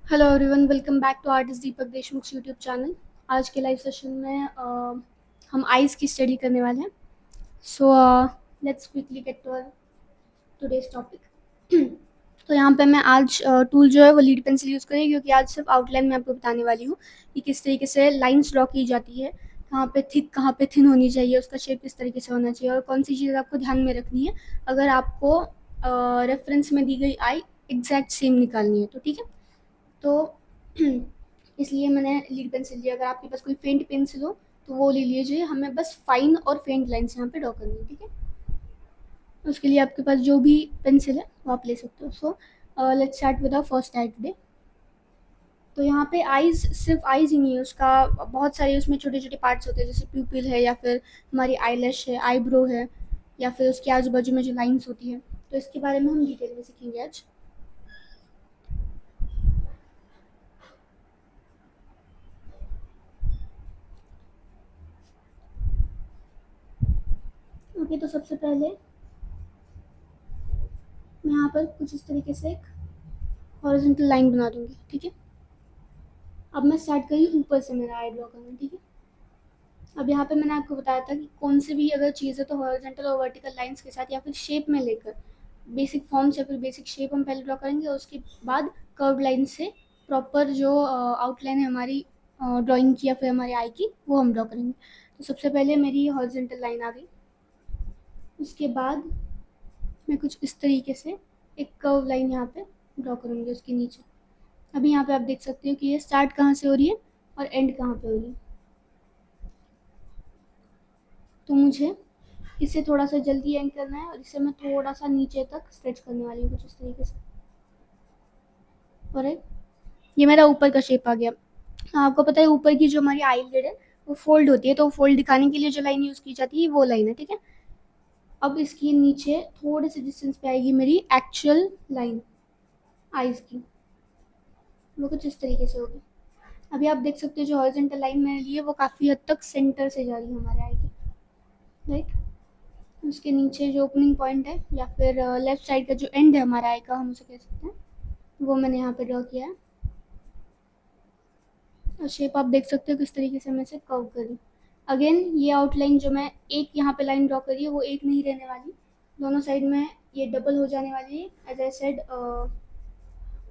Hello everyone, welcome back to artist Deepak Deshmukh YouTube channel. आज के live session में हम आइज़ की स्टडी करने वाले हैं। So let's quickly get to today's topic. तो यहाँ पे मैं आज टूल जो है वो लीड पेंसिल यूज़ करेंगे, क्योंकि आज सिर्फ आउटलाइन में आपको बताने वाली हूँ कि किस तरीके से लाइंस ड्रॉ की जाती है, कहाँ पे थिक कहाँ पे थिन होनी चाहिए, उसका शेप किस तरीके से होना चाहिए और कौन सी चीज़ आपको ध्यान में रखनी है अगर आपको रेफरेंस में दी गई आई एग्जैक्ट सेम निकालनी है। तो ठीक है, तो इसलिए मैंने लीड पेंसिल लिया। अगर आपके पास कोई फेंट पेंसिल हो तो वो ले लीजिए, हमें बस फाइन और फेंट लाइन्स यहाँ पे ड्रॉ करनी है। ठीक है, उसके लिए आपके पास जो भी पेंसिल है वो आप ले सकते हो। So let's start with our first eye today. तो यहाँ पे आइज़ सिर्फ आइज़ ही नहीं है, उसका बहुत सारे उसमें छोटे छोटे पार्ट्स होते हैं, जैसे प्यूपिल है या फिर हमारी आईलैश है, आईब्रो है, या फिर उसके आजू बाजू में जो लाइन्स होती है। तो इसके बारे में हम डिटेल में सीखेंगे आज। ओके, तो सबसे पहले मैं यहाँ पर कुछ इस तरीके से एक हॉरिजॉन्टल लाइन बना दूंगी। ठीक है, अब मैं स्टार्ट करी ऊपर से मेरा आई ड्रॉ करना। ठीक है, अब यहाँ पे मैंने आपको बताया था कि कौन सी भी अगर चीज़ है तो हॉरिजॉन्टल और वर्टिकल लाइंस के साथ या फिर शेप में लेकर बेसिक फॉर्म्स या फिर बेसिक शेप हम पहले ड्रॉ करेंगे और उसके बाद कर्व लाइन से प्रॉपर जो आउटलाइन है हमारी ड्राइंग की या फिर हमारी आई की, वो हम ड्रॉ करेंगे। तो सबसे पहले मेरी हॉरिजॉन्टल लाइन आ गई, उसके बाद मैं कुछ इस तरीके से एक कर्व लाइन यहाँ पे ड्रॉ करूँगी उसके नीचे। अभी यहाँ पे आप देख सकते हो कि ये स्टार्ट कहाँ से हो रही है और एंड कहाँ पे हो रही है। तो मुझे इसे थोड़ा सा जल्दी एंड करना है और इसे मैं थोड़ा सा नीचे तक स्ट्रेच करने वाली हूँ कुछ इस तरीके से। और ये मेरा ऊपर का शेप आ गया। आपको पता है ऊपर की जो हमारी आईलिड है वो फोल्ड होती है, तो फोल्ड दिखाने के लिए जो लाइन यूज़ की जाती है वो लाइन है। ठीक है, अब इसके नीचे थोड़े से डिस्टेंस पे आएगी मेरी एक्चुअल लाइन आईज की, वो कुछ इस तरीके से होगी। अभी आप देख सकते हो जो हॉरिजॉन्टल लाइन मैंने ली है वो काफ़ी हद तक सेंटर से जा रही है हमारे आई की, राइट। उसके नीचे जो ओपनिंग पॉइंट है या फिर लेफ्ट साइड का जो एंड है हमारे आई का, हम उसे कह सकते हैं, वो मैंने यहाँ पे ड्रॉ किया है। और शेप आप देख सकते हो किस तरीके से मैं इसे कर्व करी। अगेन ये आउटलाइन जो मैं एक यहाँ पे लाइन ड्रॉ करी है वो एक नहीं रहने वाली, दोनों साइड में ये डबल हो जाने वाली है। As I said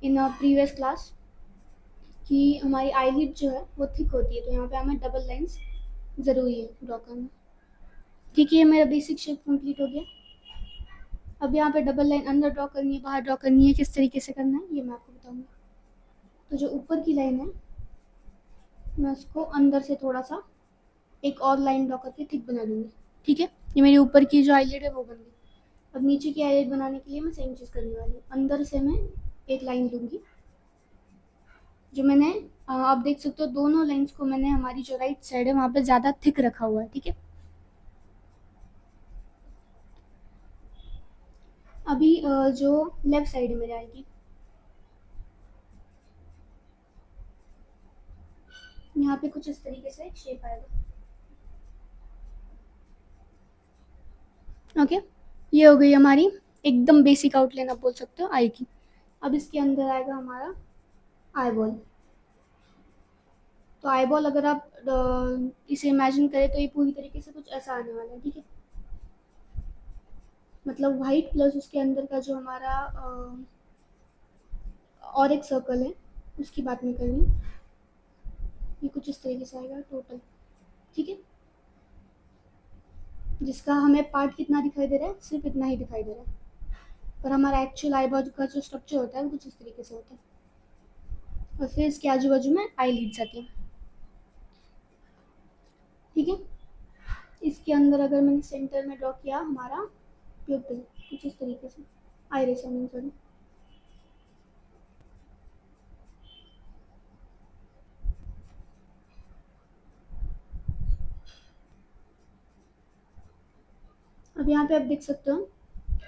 in previous class कि हमारी आईलिड जो है वो थिक होती है, तो यहाँ पे हमें डबल लाइंस ज़रूरी है ड्रॉ करना। ठीक है, मेरा बेसिक शेप कंप्लीट हो गया। अब यहाँ पे डबल लाइन अंदर ड्रॉ करनी है, बाहर ड्रॉ करनी है, किस तरीके से करना है ये मैं आपको बताऊंगी। तो जो ऊपर की लाइन है मैं उसको अंदर से थोड़ा सा एक और लाइन ड्रॉ करके थिक बना दूंगी। ठीक है, ये मेरी ऊपर की जो आईलिड है वो बन गई। अब नीचे की आईलिड बनाने के लिए मैं सेम चीज़ करने वाली हूँ, अंदर से मैं एक लाइन दूंगी जो मैंने आप देख सकते हो दोनों लाइंस को मैंने हमारी जो राइट साइड है वहाँ पे ज़्यादा थिक रखा हुआ है। ठीक है, अभी जो लेफ्ट साइड है मेरे आई की, यहाँ पे कुछ इस तरीके से एक शेप आएगा। ओके, ये हो गई हमारी एकदम बेसिक आउटलाइन आप बोल सकते हो आई की। अब इसके अंदर आएगा हमारा आई बॉल। तो आई बॉल अगर आप इसे इमेजिन करें तो ये पूरी तरीके से कुछ ऐसा आने वाला है। ठीक है, मतलब वाइट प्लस उसके अंदर का जो हमारा और एक सर्कल है उसकी बात नहीं करनी, ये कुछ इस तरीके से आएगा टोटल। ठीक है, जिसका हमें पार्ट कितना दिखाई दे रहा है, सिर्फ इतना ही दिखाई दे रहा है, पर हमारा एक्चुअल आई बाजू का जो स्ट्रक्चर होता है वो कुछ इस तरीके से होता है। और फिर इसके आजू बाजू में आई लीड्स आती हैं। ठीक है, इसके अंदर अगर मैंने सेंटर में ड्रॉ किया हमारा प्यूपिल कुछ इस तरीके से, आइरिस आई मीन सॉरी। अब यहाँ पे आप देख सकते हो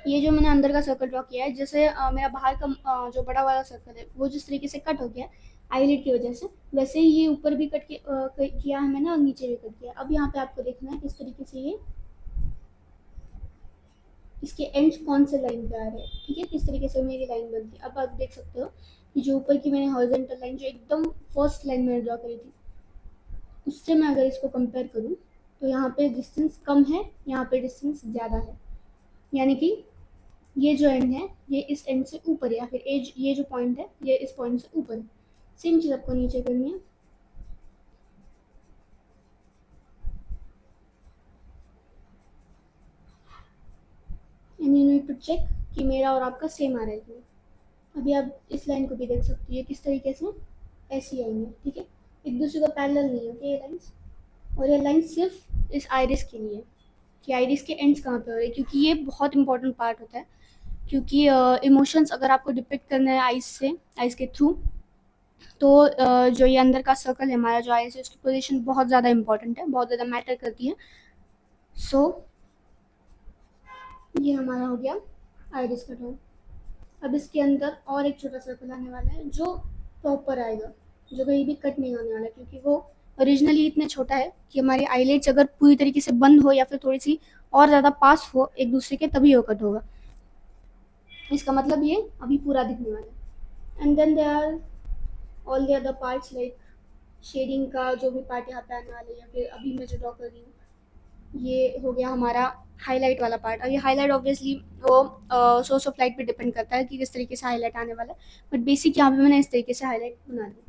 ये जो मैंने अंदर का सर्कल ड्रॉ किया है, जैसे मेरा बाहर का जो बड़ा वाला सर्कल है वो जिस तरीके से कट हो गया आईलिड की वजह से, वैसे ही ये ऊपर भी कट किया है मैंने और नीचे भी कट किया। अब यहाँ पे आपको देखना है किस तरीके से ये इसके एंड्स कौन से लाइन पे आ रहे हैं। ठीक है, किस तरीके से मेरी लाइन बनती है अब आप देख सकते हो कि जो ऊपर की मैंने हॉरिजॉन्टल लाइन जो एकदम फर्स्ट लाइन मैंने ड्रॉ करी थी, उससे मैं अगर इसको कंपेयर करूँ तो यहाँ पे डिस्टेंस कम है, यहाँ पे डिस्टेंस ज़्यादा है। यानी कि ये जो एंड है ये इस एंड से ऊपर है, या फिर एज ये जो पॉइंट है ये इस पॉइंट से ऊपर है। सेम चीज़ आपको नीचे करनी है। And you need to check कि मेरा और आपका सेम आ रहा है कि नहीं। अभी आप इस लाइन को भी देख सकते हो, ये किस तरीके से ऐसी आएंगे, ठीक है, एक दूसरे को पैरेलल नहीं है, ओके, ये लाइंस। और ये लाइन सिर्फ इस आइरिस के लिए, कि आइरिस के एंड्स कहाँ पे हो रहे हैं, क्योंकि ये बहुत इंपॉर्टेंट पार्ट होता है। क्योंकि इमोशंस अगर आपको डिपिक्ट करना है आइस से, आइस के थ्रू, तो जो ये अंदर का सर्कल है हमारा, जो आइस है, उसकी पोजीशन बहुत ज़्यादा इंपॉर्टेंट है, बहुत ज़्यादा मैटर करती है। सो ये हमारा हो गया आइरिस का टोन। अब इसके अंदर और एक छोटा सर्कल आने वाला है जो प्रॉपर आएगा, जो कहीं भी कट नहीं होने वाला, क्योंकि वो ओरिजिनली इतना छोटा है कि हमारी आईलेट्स अगर पूरी तरीके से बंद हो या फिर थोड़ी सी और ज़्यादा पास हो एक दूसरे के, तभी वो कट होगा। इसका मतलब ये अभी पूरा दिखने वाला है। And then there are all the other parts, like shading का जो भी पार्ट यहाँ पे आने वाला है, या फिर अभी मैं जो ड्रॉ कर रही हूँ, ये हो गया हमारा हाईलाइट वाला पार्ट। और ये हाईलाइट ऑब्वियसली वो सोर्स ऑफ लाइट पे डिपेंड करता है कि किस तरीके से हाईलाइट आने वाला है, बट बेसिक यहाँ पे मैंने इस तरीके से हाईलाइट बना दी,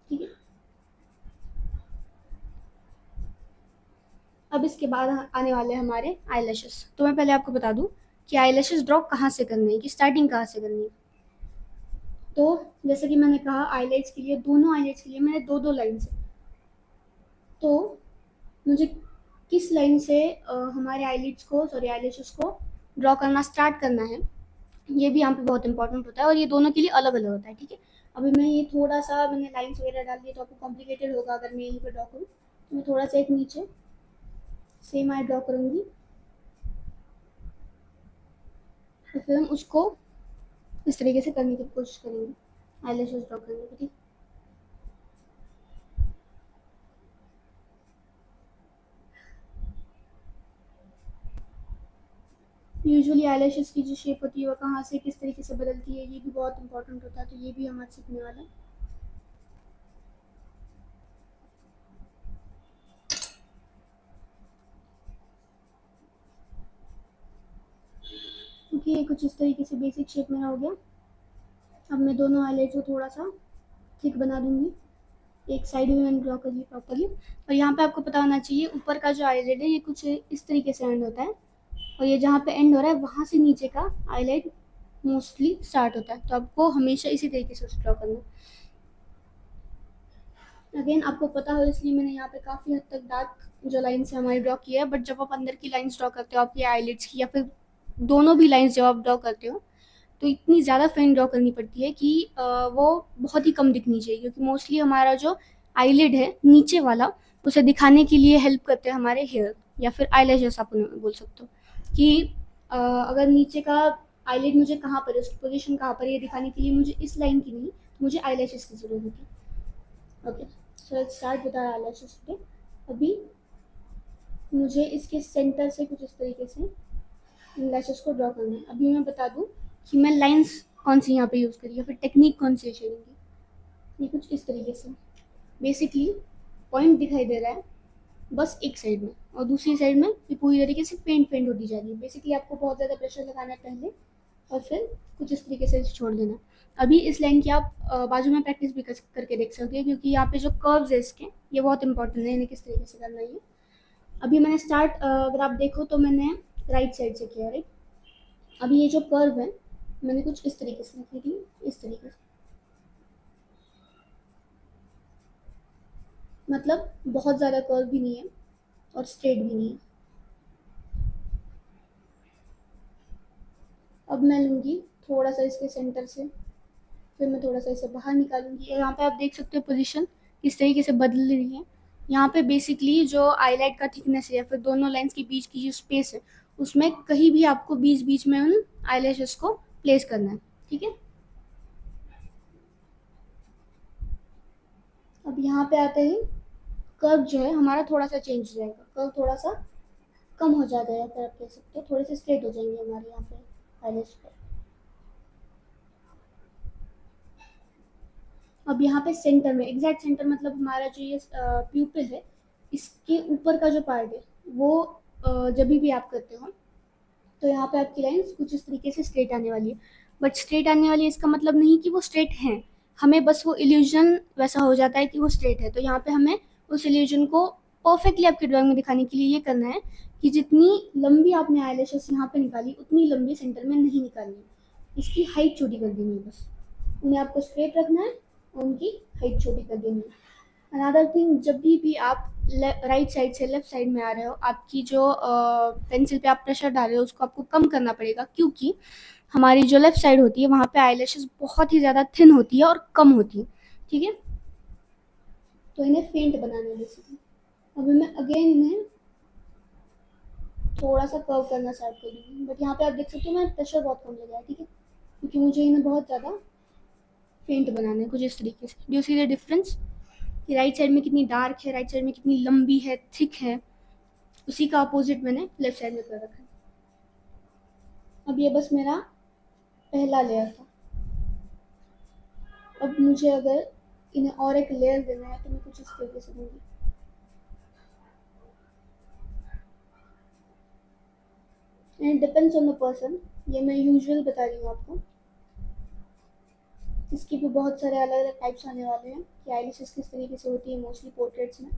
ठीक है। अब इसके बाद आने वाले हैं हमारे आईलैशेस। तो मैं पहले आपको बता दूं कि आईलैशेस ड्रॉ कहाँ से करनी है, कि स्टार्टिंग कहाँ से करनी है। तो जैसे कि मैंने कहा, आईलाइट्स के लिए, दोनों आईलाइट्स के लिए मैंने दो दो लाइन से, तो मुझे किस लाइन से हमारे आईलिड्स को, सॉरी आईलैशेस को ड्रॉ करना स्टार्ट करना है, ये भी यहाँ पे बहुत इंपॉर्टेंट होता है, और ये दोनों के लिए अलग अलग होता है, ठीक है। अभी मैं ये थोड़ा सा मैंने लाइन्स वगैरह डाल दिए तो आपको कॉम्प्लिकेटेड होगा अगर मैं यहीं पर ड्रॉ करूँ। तो मैं थोड़ा सा एक नीचे सेम आई ड्रॉ करूँगी, तो फिर हम उसको इस तरीके से करने की कोशिश करेंगे, आईलैशेस ड्रॉ करने की, ठीक। यूजुअली आईलैशेस की जो शेप होती है वो कहाँ से किस तरीके से बदलती है, ये भी बहुत इंपॉर्टेंट होता है, तो ये भी हम आज सीखने वाले हैं। क्योंकि ये कुछ इस तरीके से बेसिक शेप मेरा हो गया। अब मैं दोनों हाईलाइट्स को थोड़ा सा थिक बना दूंगी, एक साइड में मैंने ड्रॉ कर ली प्रॉपरली। और यहाँ पे आपको पता होना चाहिए, ऊपर का जो आईलाइट है ये कुछ इस तरीके से एंड होता है, और ये जहाँ पे एंड हो रहा है वहाँ से नीचे का आईलाइट मोस्टली स्टार्ट होता है, तो आपको हमेशा इसी तरीके से उसे ड्रॉ करना है। अगेन आपको पता हो इसलिए मैंने यहाँ पे काफ़ी हद तक डार्क जो लाइन्स है हमारी ड्रॉ किया है, बट जब आप अंदर की लाइन्स ड्रॉ करते हो, आपकी आईलिड्स की या फिर दोनों भी लाइन्स जब आप ड्रॉ करते हो, तो इतनी ज़्यादा फेंट ड्रॉ करनी पड़ती है कि वो बहुत ही कम दिखनी चाहिए, क्योंकि मोस्टली हमारा जो आईलिड है नीचे वाला, उसे दिखाने के लिए हेल्प करते हैं हमारे हेयर या फिर आईलैशेस, आप उन्हें बोल सकते हो कि अगर नीचे का आईलिड मुझे कहाँ पर है, उसकी पोजीशन कहाँ पर है, ये दिखाने के लिए मुझे इस लाइन की नहीं, मुझे आईलैशेस की ज़रूरत होती है। Okay, so let's start with our eyelashes today. अभी मुझे इसके सेंटर से कुछ इस तरीके से लैशेस को ड्रॉ करना है। अभी मैं बता दूँ कि मैं लाइंस कौन सी यहाँ पे यूज़ करी या फिर टेक्निक कौन सी है शेडिंग की। ये कुछ इस तरीके से बेसिकली पॉइंट दिखाई दे रहा है बस एक साइड में, और दूसरी साइड में ये पूरी तरीके से पेंट होती जा रही है। बेसिकली आपको बहुत ज़्यादा प्रेशर लगाना है पहले, और फिर कुछ इस तरीके से छोड़ देना। अभी इस लाइन की आप बाजू में प्रैक्टिस भी करके देख सकते हैं, क्योंकि यहाँ पे जो कर्व्स है इसके, ये बहुत इंपॉर्टेंट है, इन्हें किस तरीके से करना है ये। अभी मैंने स्टार्ट, अगर आप देखो तो मैंने राइट साइड से किया, राइट। अभी ये जो कर्व है मैंने कुछ इस तरीके से लिखी थी, इस तरीके से, मतलब बहुत ज़्यादा कर्व भी नहीं है और स्ट्रेट भी नहीं है। अब मैं लूँगी थोड़ा सा इसके सेंटर से, फिर मैं थोड़ा सा इसे बाहर निकालूंगी। यहाँ पे आप देख सकते हो पोजीशन किस तरीके से बदल रही है। यहाँ पे बेसिकली जो आईलाइट का थिकनेस है या फिर दोनों लाइंस के बीच की जो स्पेस है, उसमें कहीं भी आपको बीच बीच में उन आईलैशेस को प्लेस करना है, ठीक है। अब यहाँ पे आते ही कर्व जो है हमारा थोड़ा सा चेंज हो जाएगा, कर्व थोड़ा सा कम हो जाता है, या फिर आप कह सकते हो थोड़े से स्ट्रेट हो जाएंगे हमारे यहाँ पे आईलैश पर। अब यहाँ पे सेंटर में, एग्जैक्ट सेंटर मतलब हमारा जो ये प्यूपिल है, इसके ऊपर का जो पार्ट है वो जब भी आप करते हो तो यहाँ पे आपकी लाइंस कुछ इस तरीके से स्ट्रेट आने वाली है। बट स्ट्रेट आने वाली है इसका मतलब नहीं कि वो स्ट्रेट हैं, हमें बस वो इल्यूजन वैसा हो जाता है कि वो स्ट्रेट है। तो यहाँ पे हमें उस इल्यूजन को परफेक्टली आपकी ड्राइंग में दिखाने के लिए ये करना है कि जितनी लंबी आपने आईलैशेस यहाँ पे निकाली उतनी लंबी सेंटर में नहीं निकालनी, इसकी हाइट छोटी कर देनी है बस। उन्हें आपको स्ट्रेट रखना है और उनकी हाइट छोटी कर देनी है। अनदर थिंग, जब भी आप राइट साइड से लेफ्ट साइड में आ रहे हो, आपकी जो पेंसिल पे आप प्रेशर डाल रहे हो उसको आपको कम करना पड़ेगा, क्योंकि हमारी जो लेफ्ट साइड होती है वहाँ पे आईलैशेस बहुत ही ज़्यादा थिन होती है और कम होती है, ठीक है। तो इन्हें फेंट बनाना है बेसिकली। अभी मैं अगेन इन्हें थोड़ा सा कर्व करना स्टार्ट कर दूँगी, बट यहाँ पे आप देख सकते हो मैं प्रेशर बहुत कम लगा है, ठीक है, क्योंकि मुझे इन्हें बहुत ज़्यादा फेंट बनाना है कुछ इस तरीके से। Do you see the difference कि राइट साइड में कितनी डार्क है, राइट साइड में कितनी लंबी है, थिक है। उसी का अपोजिट मैंने लेफ्ट साइड में कर रखा है। अब ये बस मेरा पहला लेयर था। अब मुझे अगर इन्हें और एक लेयर देना है तो मैं कुछ इस तरीके से दूंगी। And depends on the person, ये मैं यूजुअल बता रही हूँ आपको। इसकी भी बहुत सारे अलग अलग टाइप्स आने वाले हैं कि आईलैशेस किस तरीके से होती है मोस्टली पोर्ट्रेट्स में।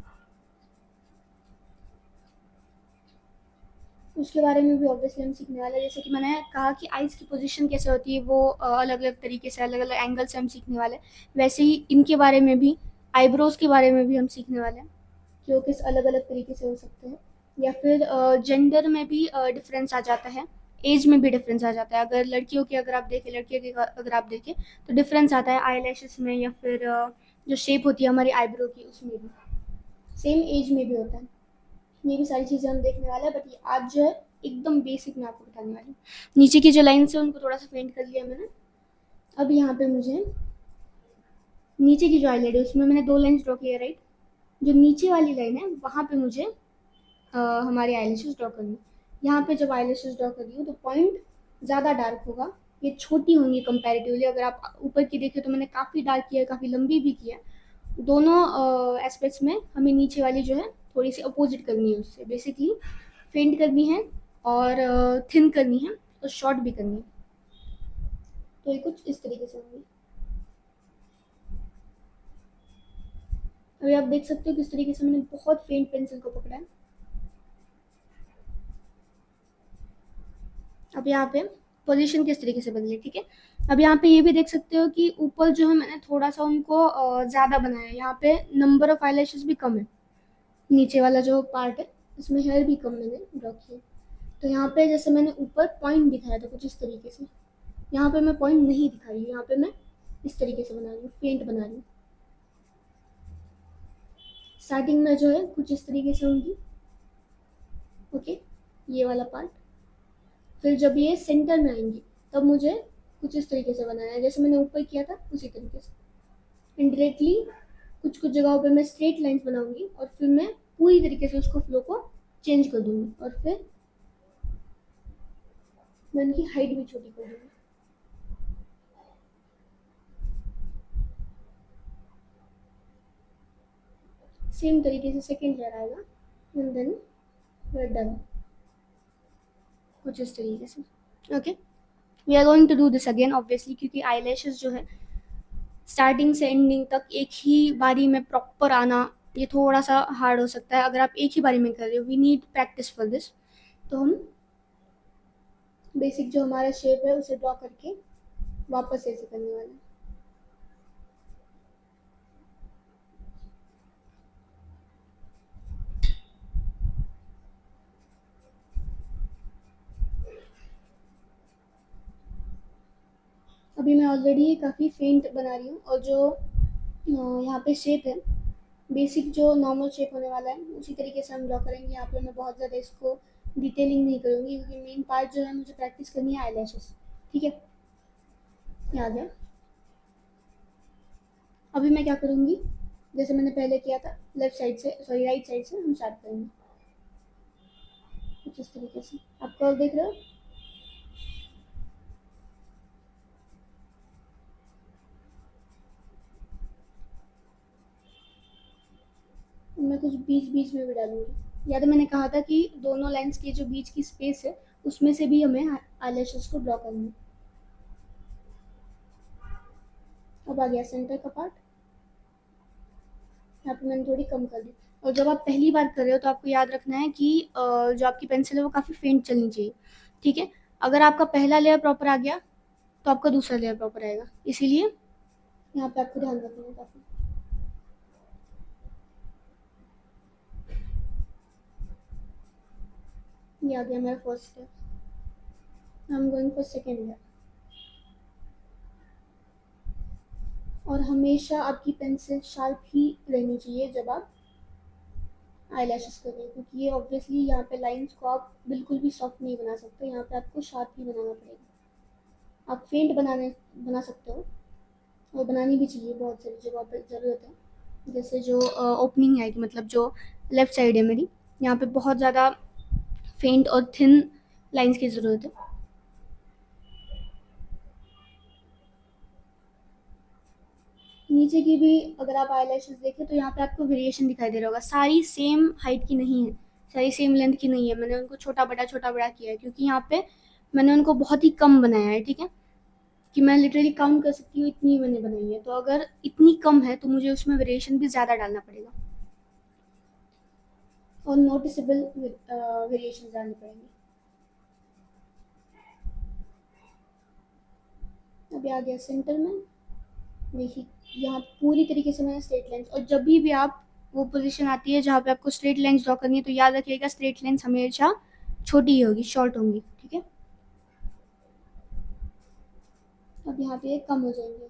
उसके बारे में भी ऑब्वियसली हम सीखने वाले हैं। जैसे कि मैंने कहा कि आइज़ की पोजीशन कैसे होती है वो अलग अलग तरीके से अलग अलग एंगल से हम सीखने वाले हैं, वैसे ही इनके बारे में भी, आईब्रोज़ के बारे में भी हम सीखने वाले हैं कि वो किस अलग अलग तरीके से हो सकते हैं। या फिर जेंडर में भी डिफरेंस आ जाता है, एज में भी डिफरेंस आ जाता है। अगर लड़कियों की अगर आप देखें, लड़कियों की अगर आप देखें तो डिफरेंस आता है आई में, या फिर जो शेप होती है हमारी आईब्रो की उसमें भी, सेम एज में भी होता है। ये भी सारी चीज़ें हम देखने वाले हैं, बट ये आज जो है एकदम बेसिक मैं आपको बताने वाली हूँ। नीचे की जो लाइन्स है उनको थोड़ा सा फेंट कर लिया मैंने। अब यहाँ पे मुझे नीचे की जो आईलेड है उसमें मैंने 2 लाइन्स ड्रॉ किया, राइट। जो नीचे वाली लाइन है वहाँ पे मुझे हमारे आईलैशेस ड्रॉ करनी है। यहाँ पे जब आईलैशेस ड्रॉ कर रही हूँ तो पॉइंट ज़्यादा डार्क होगा, ये छोटी होंगी कंपैरेटिवली। अगर आप ऊपर की देखें तो मैंने काफ़ी डार्क किया है, काफ़ी लंबी भी किया है। दोनों एस्पेक्ट्स में हमें नीचे वाली जो है थोड़ी सी अपोजिट करनी है, उससे बेसिकली फेंट करनी है और थिन करनी है और शॉर्ट भी करनी है। तो ये कुछ इस तरीके से होंगी। अभी आप देख सकते हो किस तरीके से मैंने बहुत फेंट पेंसिल को पकड़ा है। अब यहाँ पे पोजीशन किस तरीके से बदली, ठीक है। अब यहाँ पे ये भी देख सकते हो कि ऊपर जो है मैंने थोड़ा सा उनको ज़्यादा बनाया है। यहाँ पे नंबर ऑफ आईलैशेस भी कम है, नीचे वाला जो पार्ट है इसमें हेयर भी कम मैंने ड्रॉ किया। तो यहाँ पे जैसे मैंने ऊपर पॉइंट दिखाया था कुछ इस तरीके से, यहाँ पे मैं पॉइंट नहीं दिखा रही हूँ, यहाँ पे मैं इस तरीके से बना रही हूँ, पेंट बना रही हूँ। स्टार्टिंग में जो है कुछ इस तरीके से होंगी, ओके, ये वाला पार्ट। फिर जब ये सेंटर में आएंगी तब मुझे कुछ इस तरीके से बनाना है, जैसे मैंने ऊपर किया था उसी तरीके से। इनडायरेक्टली कुछ कुछ जगहों पे मैं स्ट्रेट लाइंस बनाऊंगी और फिर मैं पूरी तरीके से उसको फ्लो को चेंज कर दूंगी और फिर मैं उनकी हाइट भी छोटी कर दूंगी। सेम तरीके से सेकेंड लेयर आएगा and then we are done, कुछ इस तरीके से, okay. We are going to do this again obviously, क्योंकि आईलैशेस जो है स्टार्टिंग से एंडिंग तक एक ही बारी में प्रॉपर आना ये थोड़ा सा हार्ड हो सकता है। अगर आप एक ही बारी में कर रहे हो, we need practice for this. तो हम बेसिक जो हमारा शेप है उसे ड्रॉ करके वापस ऐसे करने वाले हैं। अभी मैं ऑलरेडी काफ़ी फेंट बना रही हूँ और जो यहाँ पे शेप है बेसिक जो नॉर्मल शेप होने वाला है उसी तरीके से हम ड्रॉ करेंगे। यहाँ पे मैं बहुत ज़्यादा इसको डिटेलिंग नहीं करूँगी क्योंकि मेन पार्ट जो है मुझे प्रैक्टिस करनी है आईलैशेस, ठीक है। यहाँ आ गया। अभी मैं क्या करूँगी, जैसे मैंने पहले किया था लेफ्ट साइड से, सॉरी राइट साइड से हम स्टार्ट करेंगे कुछ इस तरीके से। आप कर्व देख रहे हो, मैं कुछ बीच बीच में भी डालूंगी। या तो मैंने कहा था कि दोनों लाइंस के जो बीच की स्पेस है उसमें से भी हमें आईलैशेस को ड्रॉ करना है। अब आ गया सेंटर का पार्ट। यहाँ पे मैंने थोड़ी कम कर दी। और जब आप पहली बार कर रहे हो तो आपको याद रखना है कि जो आपकी पेंसिल है वो काफ़ी फेंट चलनी चाहिए, ठीक है। अगर आपका पहला लेयर प्रॉपर आ गया तो आपका दूसरा लेयर प्रॉपर आएगा, इसीलिए यहाँ पे आपको ध्यान रखना है काफ़ी। ये आ गया मेरा first layer. I am going for second layer. और हमेशा आपकी पेंसिल शार्प ही रहनी चाहिए जब आप आईलैशेस कर रहे हैं, क्योंकि ये ऑब्वियसली यहाँ पे लाइंस को आप बिल्कुल भी सॉफ्ट नहीं बना सकते, यहाँ पे आपको शार्प ही बनाना पड़ेगा। आप फेंट बना सकते हो और बनानी भी चाहिए बहुत सारी जगहों पर ज़रूरत है। जैसे जो ओपनिंग है कि मतलब जो लेफ़्ट साइड है मेरी, यहाँ पे बहुत ज़्यादा फेंट और थिन लाइंस की ज़रूरत है। नीचे की भी अगर आप आईलैशेस देखें तो यहाँ पे आपको वेरिएशन दिखाई दे रहा होगा। सारी सेम हाइट की नहीं है, सारी सेम लेंथ की नहीं है। मैंने उनको छोटा बड़ा किया है क्योंकि यहाँ पे मैंने उनको बहुत ही कम बनाया है, ठीक है। कि मैं लिटरली काउंट कर सकती हूँ इतनी मैंने बनाई है, तो अगर इतनी कम है तो मुझे उसमें वेरिएशन भी ज़्यादा डालना पड़ेगा और नोटिसेबल वेरिएशन डालने पड़ेंगे। अभी आ गया सेंटर में। देखिए यहाँ पूरी तरीके से मैंने स्ट्रेट लाइंस, और जब भी आप वो पोजीशन आती है जहाँ पे आपको स्ट्रेट लाइंस ड्रॉ करनी है तो याद रखिएगा स्ट्रेट लाइंस हमेशा छोटी ही होगी, शॉर्ट होंगी, ठीक है। अब यहाँ पे कम हो जाएंगे।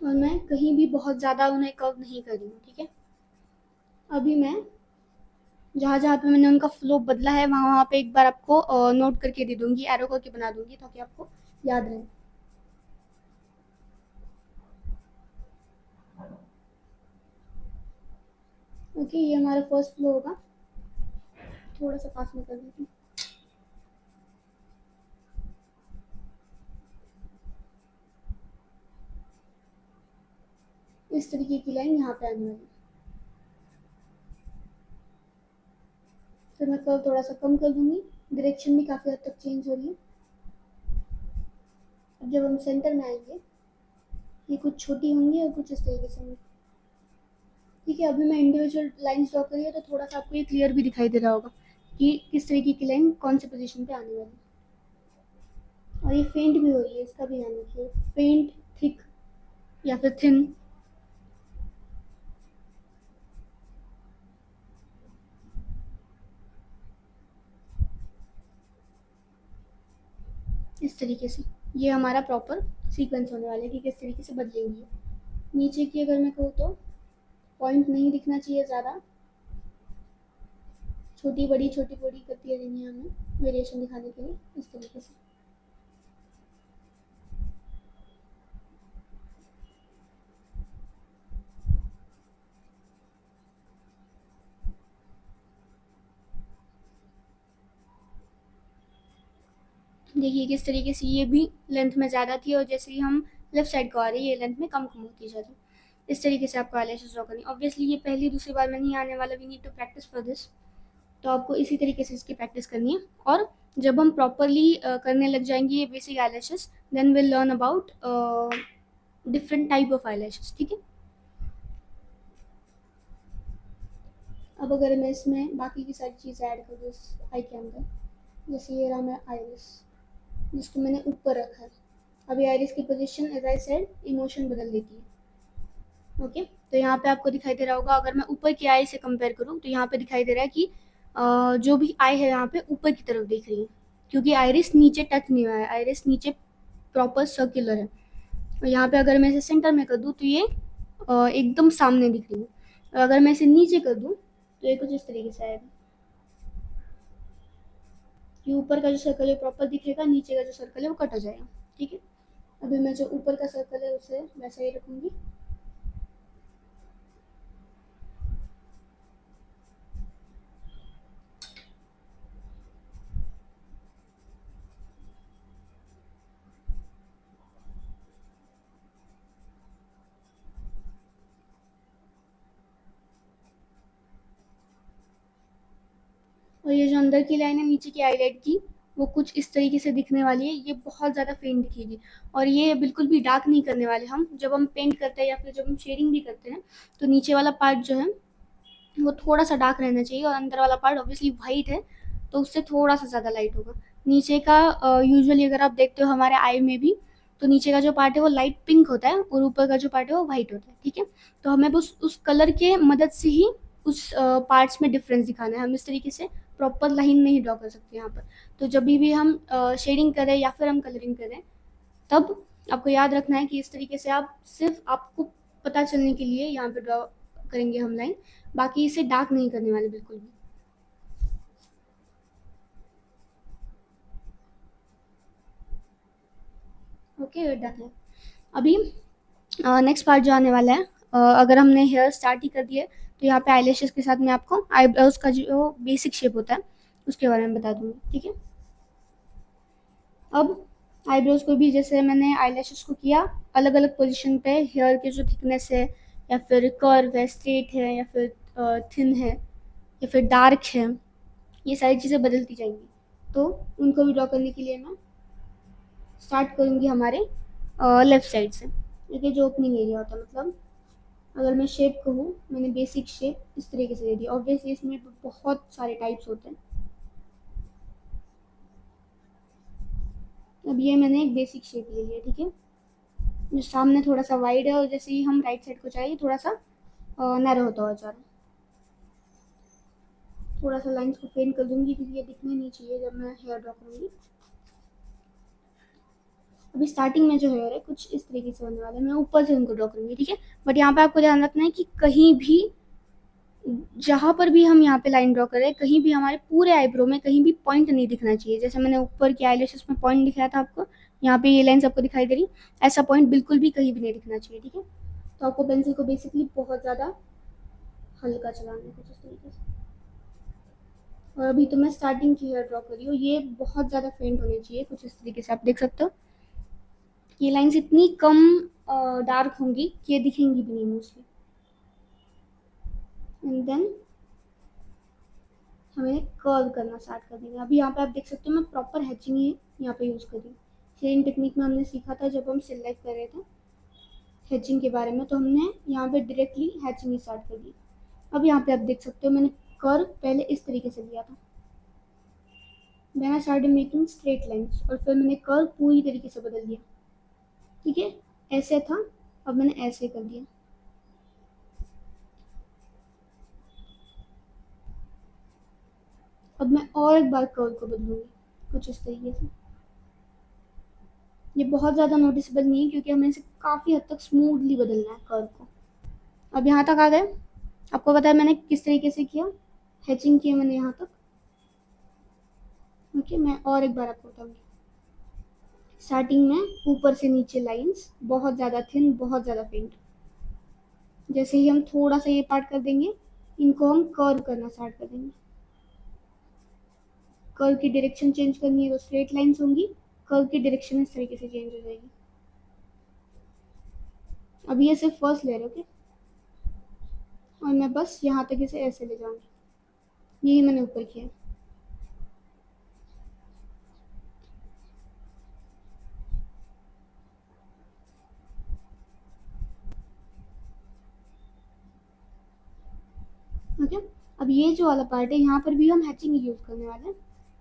और मैं कहीं भी बहुत ज़्यादा उन्हें कर्व नहीं कर रही हूँ, ठीक है। अभी मैं जहाँ जहाँ पे मैंने उनका फ्लो बदला है वहाँ वहाँ पे एक बार आपको नोट करके दे दूंगी, एरो करके बना दूंगी ताकि आपको याद रहे। ओके, ये हमारा फर्स्ट फ्लो होगा। थोड़ा सा पास में कर देती हूँ। इस तरीके की लाइन यहाँ पे आने वाली। फिर मैं कर्व थोड़ा सा कम कर दूंगी। डायरेक्शन भी काफ़ी हद तक चेंज हो रही है। अब जब हम सेंटर में आएंगे ये कुछ छोटी होंगी और कुछ इस तरीके से होंगी, ठीक है। अभी मैं इंडिविजुअल लाइंस ड्रॉ करी है तो थोड़ा सा आपको ये क्लियर भी दिखाई दे रहा होगा कि किस तरीके की लाइन कौन से पोजीशन पे आने वाली है। और ये फेंट भी हो रही है, इसका भी ध्यान रखिए। फेंट, थिक या फिर थिन। इस तरीके से ये हमारा प्रॉपर सीक्वेंस होने वाला है कि किस तरीके से बदलेंगी। नीचे की अगर मैं कहूँ तो पॉइंट नहीं दिखना चाहिए ज़्यादा, छोटी बड़ी करती रहनी है हमें वेरिएशन दिखाने के लिए, इस तरीके से। देखिए किस तरीके से ये भी लेंथ में ज़्यादा थी और जैसे ही हम लेफ्ट साइड को आ रही है ये लेंथ में कम होती जा रही। इस तरीके से आपको आईलैशेस ड्रॉ करनी। ऑब्वियसली ये पहली दूसरी बार में नहीं आने वाला, we need to practice for this. तो आपको इसी तरीके से इसकी प्रैक्टिस करनी है। और जब हम प्रॉपरली करने लग जाएंगे ये basic eyelashes, then will learn about different type of eyelashes, ठीक है। अब अगर मैं इसमें बाकी की सारी चीज़ें ऐड कर दूँ इस आई के अंदर, जैसे ये रहा मेरा आइरिस जिसको मैंने ऊपर रखा है। अभी आइरिस की position as I said emotion बदल देती है। ओके, तो यहाँ पे आपको दिखाई दे रहा होगा, अगर मैं ऊपर की आई से कंपेयर करूँ तो यहाँ पे दिखाई दे रहा है कि जो भी आई है यहाँ पे ऊपर की तरफ दिख रही है, क्योंकि आइरिस नीचे टच नहीं हुआ है, आइरिस नीचे प्रॉपर सर्कुलर है। और यहाँ पे अगर मैं इसे सेंटर में कर दूँ तो ये एकदम सामने दिख रही है। और अगर मैं इसे नीचे कर दूँ तो ये कुछ इस तरीके से आएगा कि ऊपर का जो सर्कल है प्रॉपर दिखेगा, नीचे का जो सर्कल है वो कट हो जाएगा, ठीक है। अभी मैं जो ऊपर का सर्कल है उसे वैसा ही रखूँगी। ये जो अंदर की लाइन है नीचे की आईलाइट की, वो कुछ इस तरीके से दिखने वाली है। ये बहुत ज़्यादा फेंट दिखेगी और ये बिल्कुल भी डार्क नहीं करने वाले हम। जब हम पेंट करते हैं या फिर जब हम शेडिंग भी करते हैं तो नीचे वाला पार्ट जो है वो थोड़ा सा डार्क रहना चाहिए और अंदर वाला पार्ट ऑब्वियसली वाइट है तो उससे थोड़ा सा ज़्यादा लाइट होगा। नीचे का यूजुअली अगर आप देखते हो हमारे आई में भी, तो नीचे का जो पार्ट है वो लाइट पिंक होता है और ऊपर का जो पार्ट है वो वाइट होता है, ठीक है। तो हमें बस उस कलर के मदद से ही उस पार्ट्स में डिफरेंस दिखाना है। हम इस तरीके से प्रॉपर लाइन नहीं ड्रॉ कर सकते यहाँ पर। तो जब भी हम शेडिंग करें या फिर हम कलरिंग करें, तब आपको याद रखना है कि इस तरीके से आप सिर्फ आपको पता चलने के लिए यहाँ पे ड्रॉ करेंगे हम लाइन, बाकी इसे डार्क नहीं करने वाले बिल्कुल भी। ओके, डन है। अभी नेक्स्ट पार्ट जो आने वाला है, अगर हमने हेयर स्टार्ट ही कर दिया तो यहाँ पे आईलैशेस के साथ मैं आपको आईब्रोज का जो बेसिक शेप होता है उसके बारे में बता दूंगी, ठीक है। अब आईब्रोज को भी जैसे मैंने आईलैशेस को किया अलग अलग पोजीशन पे, हेयर के जो थिकनेस है या फिर कर्व है, स्ट्रेट है या फिर थिन है या फिर डार्क है, ये सारी चीज़ें बदलती जाएंगी। तो उनको भी ड्रॉ करने के लिए मैं स्टार्ट करूँगी हमारे लेफ़्ट साइड से। देखिए जो ओपनिंग एरिया होता है, मतलब अगर मैं शेप कहूँ, मैंने बेसिक शेप इस तरीके से दे दी। ऑब्वियसली इसमें बहुत सारे टाइप्स होते हैं। अब ये मैंने एक बेसिक शेप ले लिया, ठीक है। जो सामने थोड़ा सा वाइड है और जैसे ही हम राइट साइड को चाहिए थोड़ा सा नैरो होता हुआ जा रहा है। थोड़ा सा लाइंस को पेंट कर दूंगी क्योंकि ये दिखने नहीं चाहिए जब मैं हेयर ड्रॉ करूँगी। अभी स्टार्टिंग में जो हेयर है कुछ इस तरीके से होने वाला है, मैं ऊपर से उनको ड्रॉ करूँगी, ठीक है। बट यहाँ पे आपको ध्यान रखना है कि कहीं भी जहाँ पर भी हम यहाँ पे लाइन ड्रॉ कर रहे हैं, कहीं भी हमारे पूरे आईब्रो में कहीं भी पॉइंट नहीं दिखना चाहिए। जैसे मैंने ऊपर की आईलैशेस में पॉइंट दिखाया था आपको, यहाँ पे ये लाइन्स आपको दिखाई दे रही, ऐसा पॉइंट बिल्कुल भी कहीं भी नहीं दिखना चाहिए, ठीक है। तो आपको पेंसिल को बेसिकली बहुत ज़्यादा हल्का चलाना है कुछ इस तरीके से। और अभी तो मैं स्टार्टिंग की हेयर ड्रॉ कर रही हूँ, ये बहुत ज़्यादा फेंट होनी चाहिए कुछ इस तरीके से। आप देख सकते हो ये लाइन्स इतनी कम डार्क होंगी कि ये दिखेंगी भी नहीं मोस्टली। एंड देन हमें कर्व करना स्टार्ट कर देंगे। अभी यहाँ पे आप देख सकते हो मैं प्रॉपर हैचिंग ही यहाँ पे यूज़ कर रही हूँ। शेडिंग टेक्निक में हमने सीखा था जब हम सिलेक्ट कर रहे थे हैचिंग के बारे में, तो हमने यहाँ पे डायरेक्टली हैचिंग ही स्टार्ट कर दी। अब यहाँ पे आप देख सकते हो मैंने कर्व पहले इस तरीके से लिया था, मैंने स्टार्टेड मेकिंग स्ट्रेट लाइन्स और फिर मैंने कर्व पूरी तरीके से बदल दिया, ठीक है। ऐसे था, अब मैंने ऐसे कर दिया। अब मैं और एक बार कर्व को बदलूंगी कुछ इस तरीके से। ये बहुत ज़्यादा नोटिसेबल नहीं है क्योंकि हमें इसे काफ़ी हद तक स्मूथली बदलना है कर्व को। अब यहाँ तक आ गए, आपको पता है मैंने किस तरीके से किया, हैचिंग किया मैंने यहाँ तक। ओके, मैं और एक बार आपको बताऊँगी। स्टार्टिंग में ऊपर से नीचे लाइंस बहुत ज़्यादा थिन, बहुत ज़्यादा फेंट। जैसे ही हम थोड़ा सा ये पार्ट कर देंगे, इनको हम कर्व करना स्टार्ट कर देंगे। कर्व की डायरेक्शन चेंज करनी है तो स्ट्रेट लाइंस होंगी, कर्व की डायरेक्शन इस तरीके से चेंज हो जाएगी। अब ये सिर्फ फर्स्ट लेयर, ओके। और मैं बस यहाँ तक इसे ऐसे ले जाऊँगी, यही मैंने ऊपर किया। ओके, अब ये जो वाला पार्ट है यहाँ पर भी हम हैचिंग यूज़ करने वाले हैं,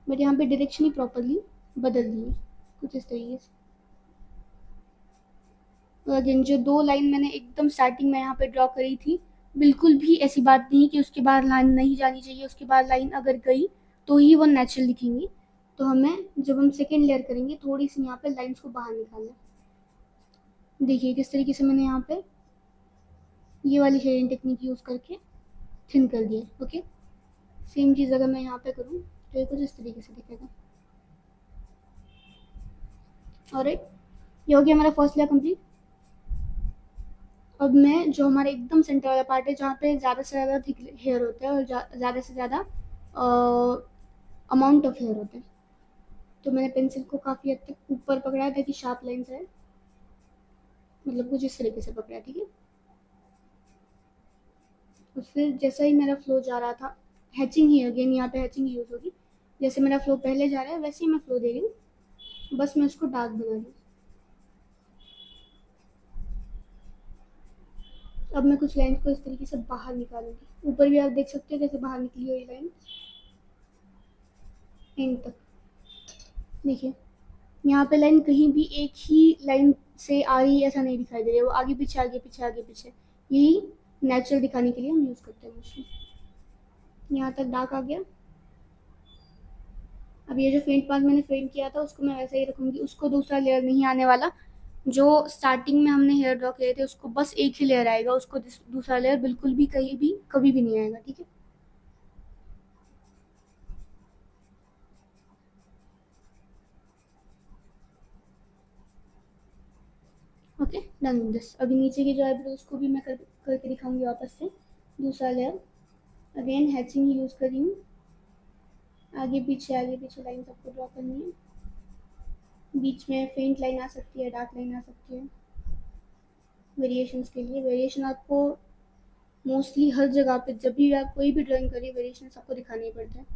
बट यहाँ पे डायरेक्शन ही प्रॉपरली बदल दी है कुछ इस तरीके से। और अगेन जो दो लाइन मैंने एकदम स्टार्टिंग में यहाँ पे ड्रॉ करी थी, बिल्कुल भी ऐसी बात नहीं कि उसके बाद लाइन नहीं जानी चाहिए। उसके बाद लाइन अगर गई तो ही वो नेचुरल दिखेंगी। तो हमें जब हम सेकेंड लेयर करेंगे थोड़ी सी यहाँ पे लाइन्स को बाहर निकालना। देखिए किस तरीके से मैंने यहाँ पे ये वाली शेडिंग टेक्निक यूज़ करके थिन कर दिया। ओके, सेम चीज़ अगर मैं यहाँ पे करूँ तो ये कुछ इस तरीके से दिखेगा। और ये हो गया हमारा फर्स्ट लेयर कंप्लीट। अब मैं जो हमारे एकदम सेंटर वाला पार्ट है जहाँ पे ज़्यादा से ज़्यादा थिक हेयर होता है और ज़्यादा से ज़्यादा अमाउंट ऑफ हेयर होते हैं, तो मैंने पेंसिल को काफ़ी हद तक ऊपर पकड़ा है ताकि शार्प लाइन्स आए, मतलब कुछ इस तरीके से पकड़ा, ठीक है। और फिर जैसा ही मेरा फ्लो जा रहा था हैचिंग ही अगेन यहाँ पे हैचिंग यूज़ होगी। जैसे मेरा फ्लो पहले जा रहा है वैसे ही मैं फ्लो दे रही हूँ, बस मैं उसको डार्क बना रही हूँ। अब मैं कुछ लाइन्स को इस तरीके से बाहर निकालूंगी। ऊपर भी आप देख सकते हो कैसे बाहर निकली हुई लाइन एंड तक। देखिए यहाँ पे लाइन कहीं भी एक ही लाइन से आ रही है ऐसा नहीं दिखाई दे रही है, वो आगे पीछे आगे पीछे आगे पीछे, यही नेचुरल दिखाने के लिए हम यूज़ करते हैं मोस्टली। यहाँ तक डार्क आ गया। अब ये जो फेंट पार्ट मैंने फेंट किया था उसको मैं वैसे ही रखूंगी, उसको दूसरा लेयर नहीं आने वाला। जो स्टार्टिंग में हमने हेयर ड्रॉ किए थे उसको बस एक ही लेयर आएगा, उसको दूसरा लेयर बिल्कुल भी कहीं भी कभी भी नहीं आएगा। ठीक है, ओके डन विद दिस। अभी नीचे की जो आईब्रोज को भी मैं करके दिखाऊंगी वापस से। दूसरा लेयर अगेन हैचिंग ही यूज़ कर रही हूँ। आगे पीछे लाइन सबको ड्रॉ करनी है। बीच में फेंट लाइन आ सकती है, डार्क लाइन आ सकती है वेरिएशंस के लिए। वेरिएशन आपको मोस्टली हर जगह पे जब भी आप कोई भी ड्राइंग करिए वेरिएशन आपको दिखाने ही पड़ते हैं।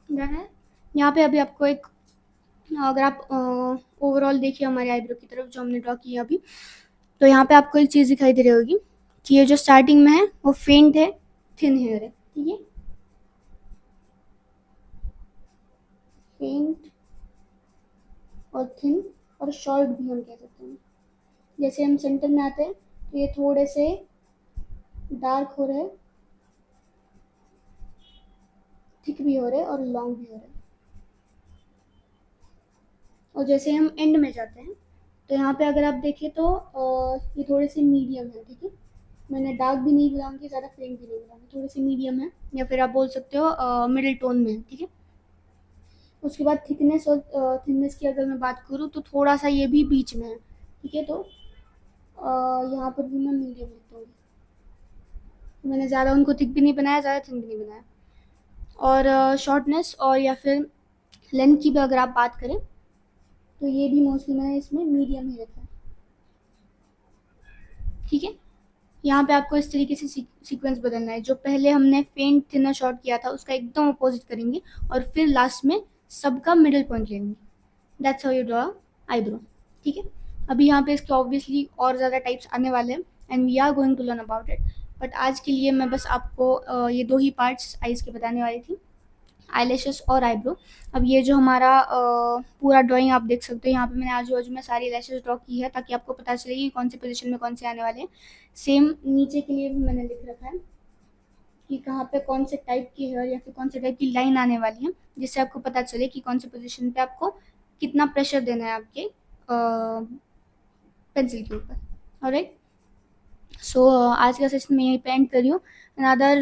डन है। यहाँ पे अभी आपको एक, अगर आप ओवरऑल देखिए हमारे आईब्रो की तरफ जो हमने ड्रॉ की है अभी, तो यहाँ पे आपको एक चीज़ दिखाई दे रही होगी कि ये जो स्टार्टिंग में है वो फेंट है, थिन हेयर है। ठीक है, फेंट और थिन और शॉर्ट भी हम कह सकते हैं। जैसे हम सेंटर में आते हैं तो ये थोड़े से डार्क हो रहे हैं, थिक भी हो रहे हैं और लॉन्ग भी हो रहे हैं। और जैसे हम एंड में जाते हैं तो यहाँ पे अगर आप देखें तो ये थोड़े से मीडियम है। ठीक है, मैंने डार्क भी नहीं बनाऊंगी, ज़्यादा फेंट भी नहीं बनाऊंगी, थोड़े से मीडियम है, या फिर आप बोल सकते हो मिडिल टोन में है। ठीक है, उसके बाद थिकनेस और थिकनेस की अगर मैं बात करूँ तो थोड़ा सा ये भी बीच में है। ठीक है, तो यहाँ पर भी मैं मीडियम रखूँगी। मैंने ज़्यादा उनको थिक भी नहीं बनाया, ज़्यादा थिन भी नहीं बनाया। और शॉर्टनेस और या फिर लेंथ की भी अगर आप बात करें तो ये भी मोस्टली मैंने इसमें मीडियम ही रखा है। ठीक है, यहाँ पे आपको इस तरीके से सीक्वेंस बदलना है। जो पहले हमने फेंट थिनर शॉर्ट किया था उसका एकदम अपोजिट करेंगे और फिर लास्ट में सबका मिडिल पॉइंट लेंगे। That's how you draw eyebrow. ठीक है, अभी यहाँ पे इसके ऑब्वियसली और ज़्यादा टाइप्स आने वाले हैं and we are going to learn about it, but आज के लिए मैं बस आपको ये दो ही पार्ट्स आईज के बताने वाली थी, आईलैशेस और आईब्रो। अब ये जो हमारा पूरा ड्राइंग आप देख सकते हो, यहाँ पे मैंने आजू बाजू में सारी लैशेस ड्रॉ की है ताकि आपको पता चले कि कौन से पोजीशन में कौन से आने वाले हैं। सेम नीचे के लिए भी मैंने लिख रखा है कि कहाँ पे कौन से टाइप की हेयर या फिर कौन से टाइप की लाइन आने वाली है, जिससे आपको पता चले कि कौन से पोजीशन पे आपको कितना प्रेशर देना है आपके पेंसिल के ऊपर। ऑलराइट, सो आज का सेशन मैं यहीं पे एंड कर रही हूँ। अनदर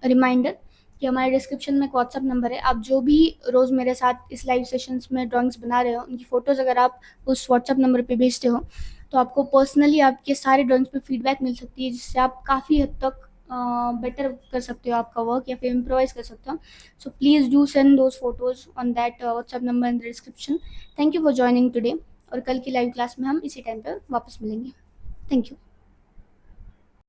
रिमाइंडर कि हमारे डिस्क्रिप्शन में एक व्हाट्सअप नंबर है, आप जो भी रोज़ मेरे साथ इस लाइव सेशंस में ड्राइंग्स बना रहे हो उनकी फ़ोटोज़ अगर आप उस व्हाट्सअप नंबर पे भेजते हो तो आपको पर्सनली आपके सारे ड्राइंग्स पे फीडबैक मिल सकती है, जिससे आप काफ़ी हद तक बेटर कर सकते हो आपका वर्क या फिर इम्प्रोवाइज़ कर सकते हो। So please do send those photos on that WhatsApp number in the description. Thank you for joining today, और कल की लाइव क्लास में हम इसी टाइम पर वापस मिलेंगे। Thank you.